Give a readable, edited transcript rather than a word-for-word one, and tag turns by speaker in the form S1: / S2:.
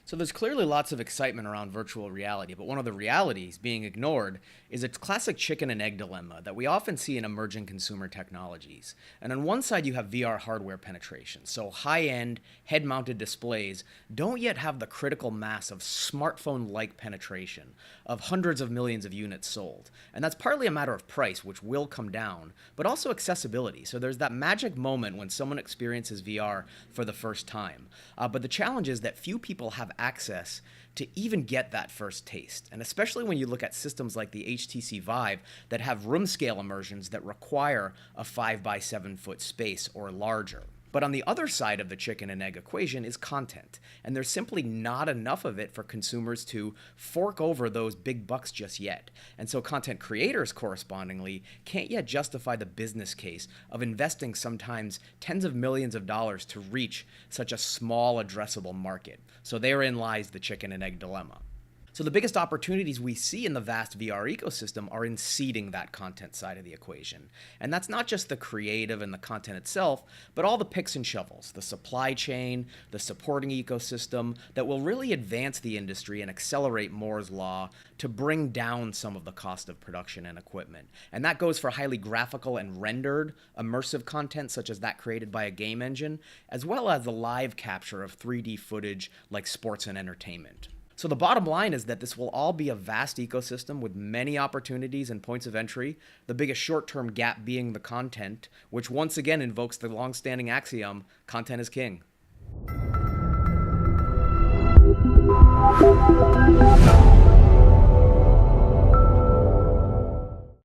S1: So there's clearly lots of excitement around virtual reality, but one of the realities being ignored is its classic chicken and egg dilemma that we often see in emerging consumer technologies. And on one side, you have VR hardware penetration, so high-end, head-mounted displays don't yet have the critical mass of smartphone-like penetration of hundreds of millions of units sold. And that's partly a matter of price, which will come down, but also accessibility. So there's that magic moment when someone experiences VR for the first time. But the challenge is that few people have access to even get that first taste. And especially when you look at systems like the HTC Vive that have room scale immersions that require a 5 by 7 foot space or larger. But on the other side of the chicken and egg equation is content, and there's simply not enough of it for consumers to fork over those big bucks just yet. And so content creators, correspondingly, can't yet justify the business case of investing sometimes tens of millions of dollars to reach such a small addressable market. So therein lies the chicken and egg dilemma. So the biggest opportunities we see in the vast VR ecosystem are in seeding that content side of the equation. And that's not just the creative and the content itself, but all the picks and shovels, the supply chain, the supporting ecosystem that will really advance the industry and accelerate Moore's Law to bring down some of the cost of production and equipment. And that goes for highly graphical and rendered immersive content such as that created by a game engine, as well as the live capture of 3D footage like sports and entertainment. So the bottom line is that this will all be a vast ecosystem with many opportunities and points of entry, the biggest short-term gap being the content, which once again invokes the long-standing axiom, content is king.